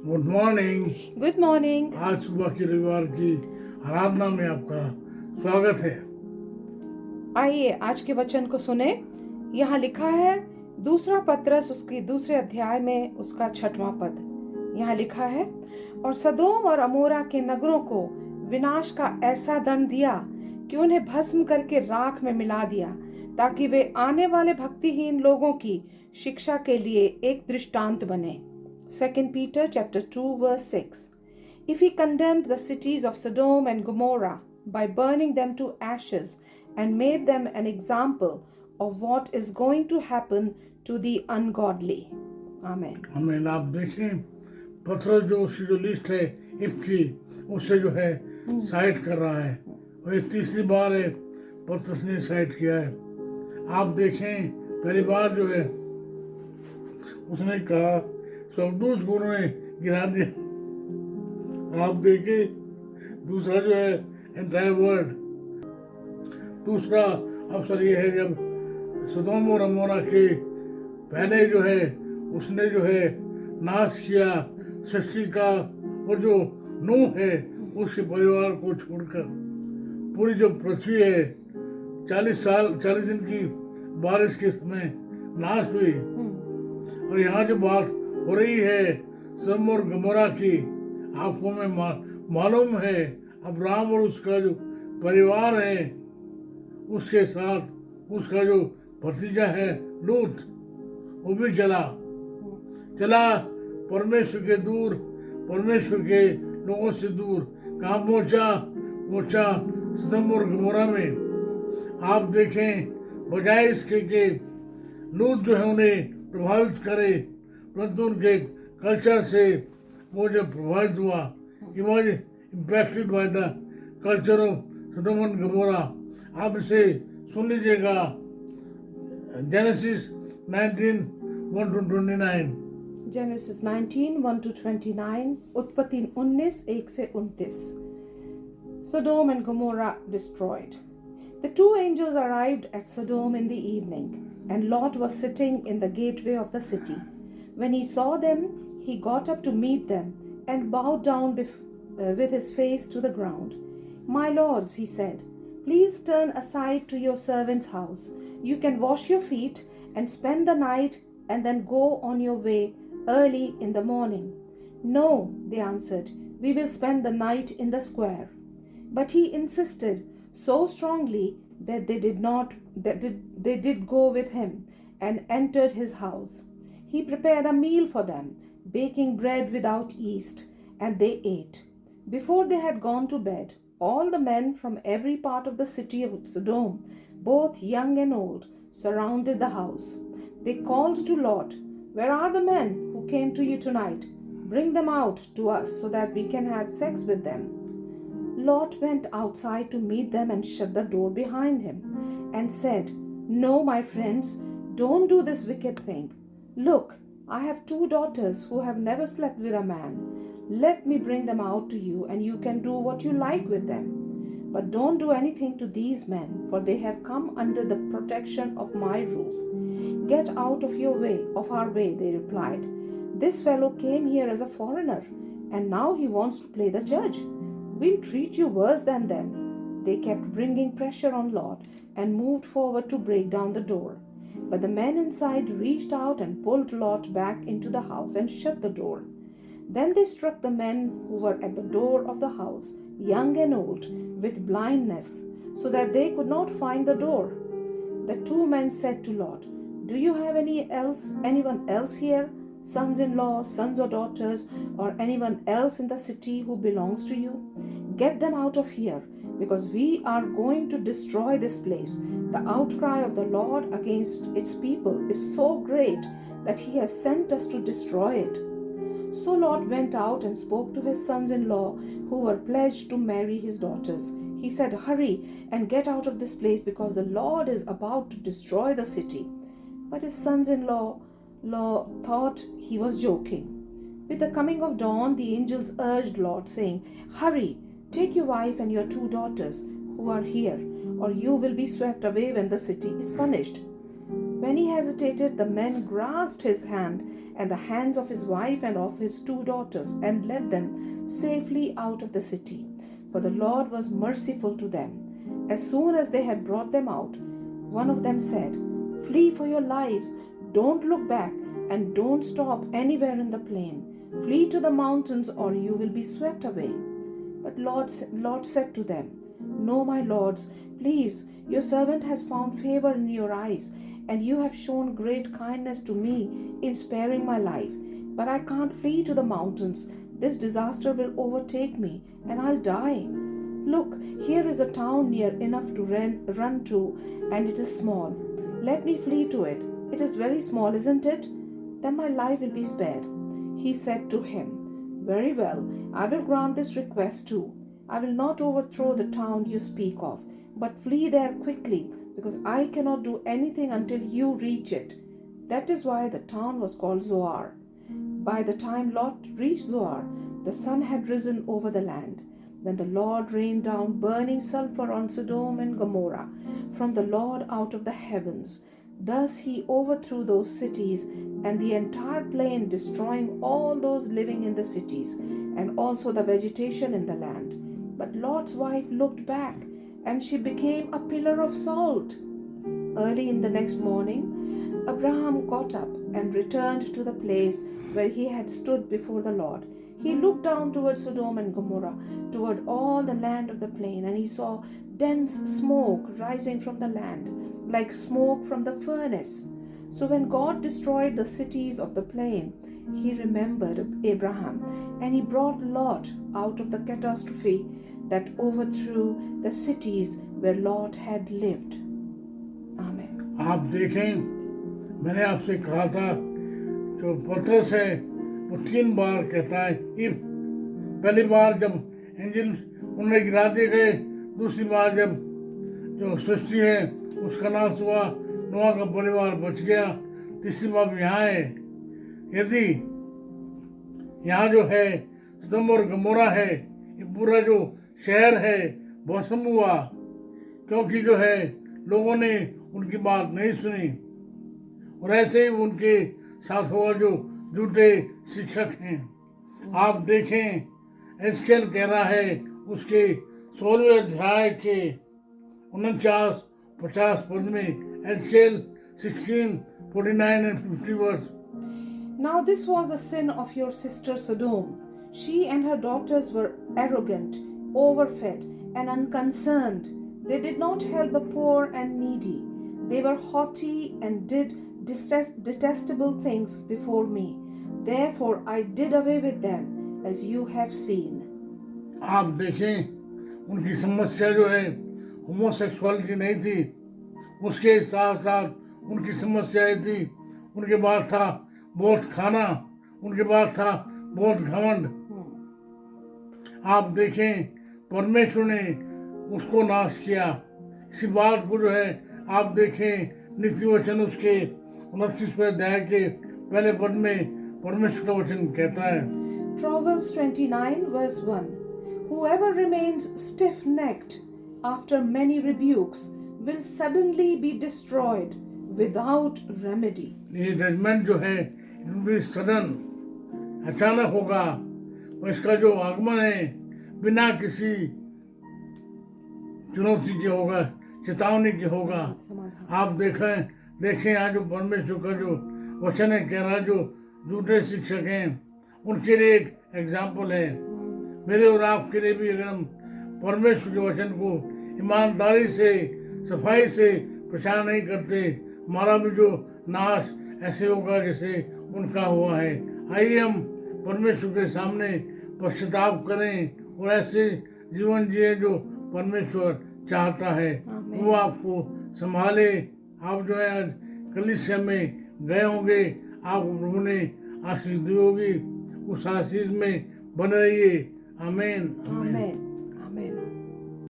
Good morning. Good morning. आज सुबह की रविवार की आराधना में आपका स्वागत है। आइए आज के वचन को सुने। यहाँ लिखा है दूसरा पतरस उसके दूसरे अध्याय में उसका 6वां पद। यहाँ लिखा है, और सदोम और अमोरा के नगरों को विनाश का ऐसा दंड दिया कि उन्हें भस्म करके राख में मिला दिया, ताकि वे आने वाले भक्तिहीन लोगों की शिक्षा के लिए एक दृष्टांत बने। 2 Peter chapter 2 verse 6. If he condemned the cities of Sodom and Gomorrah by burning them to ashes and made them an example of what is going to happen to the ungodly. Amen. हमें आप देखें, पतरस जो उसकी जो list है if की, उससे जो है साइट कर रहा है, और ये तीसरी बार है पतरस ने साइट किया है। आप देखें, पहली बार जो है उसने कहा स्वर्गदूत को उन्होंने गिरा दिया। आप देखें, दूसरा जो है एंटायर वर्ल्ड। दूसरा अवसर ये है जब सदोम और अमोरा के पहले जो है उसने जो है नाश किया सृष्टि का, और जो नूह है उसके परिवार को छोड़कर पूरी जो पृथ्वी है 40 दिन की बारिश के समय नाश हुई। और यहाँ जो बात हो रही है सदोम और गमोरा की, आपको में मालूम है अब्राहम और उसका जो परिवार है उसके साथ उसका जो भतीजा है लूत, वो भी चला परमेश्वर के लोगों से दूर। कहाँ पहुंचा सदोम और गमोरा में। आप देखें, बजाय इसके के लूत जो है उन्हें प्रभावित करे, परंतु उनके कल्चर से वो जो प्रभावित हुआ, he was impacted by the culture of Sodom and Gomorrah। आप इसे सुन लीजिएगा, जेनेसिस 19:1-29। Genesis 19:1-29, उत्पत्ति 19:1-29। Sodom and Gomorrah destroyed. The two angels arrived at Sodom in the evening, and Lot was sitting in the gateway of the city. When he saw them, he got up to meet them and bowed down with his face to the ground. "My lords," he said, "please turn aside to your servant's house. You can wash your feet and spend the night and then go on your way early in the morning." "No," they answered, "we will spend the night in the square." But he insisted so strongly that they did go with him and entered his house. He prepared a meal for them, baking bread without yeast, and they ate. Before they had gone to bed, all the men from every part of the city of Sodom, both young and old, surrounded the house. They called to Lot, "Where are the men who came to you tonight? Bring them out to us so that we can have sex with them." Lot went outside to meet them and shut the door behind him and said, "No, my friends, don't do this wicked thing. Look, I have 2 daughters who have never slept with a man. Let me bring them out to you, and you can do what you like with them. But don't do anything to these men, for they have come under the protection of my roof." "Get out of our way," they replied. "This fellow came here as a foreigner, and now he wants to play the judge. We'll treat you worse than them." They kept bringing pressure on Lot and moved forward to break down the door. But the men inside reached out and pulled Lot back into the house and shut the door. Then they struck the men who were at the door of the house, young and old, with blindness, so that they could not find the door. The 2 men said to Lot, "Do you have anyone else here? Sons-in-law, sons or daughters, or anyone else in the city who belongs to you? Get them out of here, because we are going to destroy this place. The outcry of the Lord against its people is so great that he has sent us to destroy it." So Lot went out and spoke to his sons-in-law who were pledged to marry his daughters. He said, "Hurry and get out of this place, because the Lord is about to destroy the city." But his sons-in-law thought he was joking. With the coming of dawn, the angels urged Lot, saying, "Hurry, take your wife and your 2 daughters who are here, or you will be swept away when the city is punished." When he hesitated, the men grasped his hand and the hands of his wife and of his 2 daughters and led them safely out of the city. For the Lord was merciful to them. As soon as they had brought them out, one of them said, "Flee for your lives, don't look back, and don't stop anywhere in the plain. Flee to the mountains, or you will be swept away." But Lord said to them, "No, my lords, please, your servant has found favor in your eyes, and you have shown great kindness to me in sparing my life. But I can't flee to the mountains. This disaster will overtake me, and I'll die. Look, here is a town near enough to run to, and it is small. Let me flee to it. It is very small, isn't it? Then my life will be spared." He said to him, "Very well, I will grant this request too. I will not overthrow the town you speak of, but flee there quickly, because I cannot do anything until you reach it." That is why the town was called Zoar. By the time Lot reached Zoar, the sun had risen over the land. Then the Lord rained down burning sulfur on Sodom and Gomorrah from the Lord out of the heavens. Thus he overthrew those cities and the entire plain, destroying all those living in the cities and also the vegetation in the land. But Lot's wife looked back, and she became a pillar of salt. Early in the next morning, Abraham got up and returned to the place where he had stood before the Lord. He looked down toward Sodom and Gomorrah, toward all the land of the plain, and he saw dense smoke rising from the land, like smoke from the furnace. So when God destroyed the cities of the plain, he remembered Abraham, and he brought Lot out of the catastrophe that overthrew the cities where Lot had lived. Amen. आप देखें, मैंने आपसे कहा था जो पतरस है वो 3 बार कहता है इफ। पहली बार जब एंजल उन्हें गिरा दिए गए, दूसरी बार जब जो सृष्टि है उसका नाश हुआ, नोआ का परिवार बच गया, तीसरी बार यहाँ है। यदि यहाँ जो है सदोम और गमोरा है, ये पूरा जो शहर है भस्म हुआ, क्योंकि जो है लोगों ने उनकी बात नहीं सुनी। और ऐसे ही उनके साथ हुआ जो झूठे शिक्षक हैं। आप देखें, एजकेल कह रहा है उसके 16वें अध्याय के 49-50 पद में, एजकेल 16:49 and 50 verse. Now this was the sin of your sister Sodom. She and her daughters were arrogant, overfed, and unconcerned. They did not help the poor and needy. They were haughty and did detestable things before me. Therefore I did away with them, as you have seen. आप देखें, उनकी समस्या जो है homosexuality नहीं थी, उसके साथ साथ उनकी समस्या ये थी, उनके पास था बहुत खाना, उनके पास था बहुत घमंड। आप देखें, परमेश्वर ने उसको नाश किया। इसी बात को जो है आप देखें, नीति वचन उसके 29वें अध्याय के पहले पद में परमेश्वर का वचन कहता है। Proverbs 29 verse 1. Whoever remains stiff-necked after many rebukes will suddenly be destroyed without remedy. ये जजमेंट जो है भी सडन, अचानक होगा, और इसका जो आगमन है बिना किसी चुनौती के होगा, चेतावनी के होगा। आप देखें यहाँ जो परमेश्वर का जो वचन है कह रहा, जो झूठे शिक्षक हैं उनके लिए एक एग्जाम्पल है, मेरे और आपके लिए भी। अगर हम परमेश्वर के वचन को ईमानदारी से, सफाई से प्रचार नहीं करते, हमारा भी जो नाश ऐसे होगा जैसे उनका हुआ है। आइए हम परमेश्वर के सामने पश्चाताप करें और ऐसे जीवन जिए जो परमेश्वर चाहता है। वो आपको संभाले। आप जो है आज कलीसिया में गए होंगे, आपको प्रभु ने आशीष दी होगी, उस आशीष में बने रहिए। आमीन। Amen.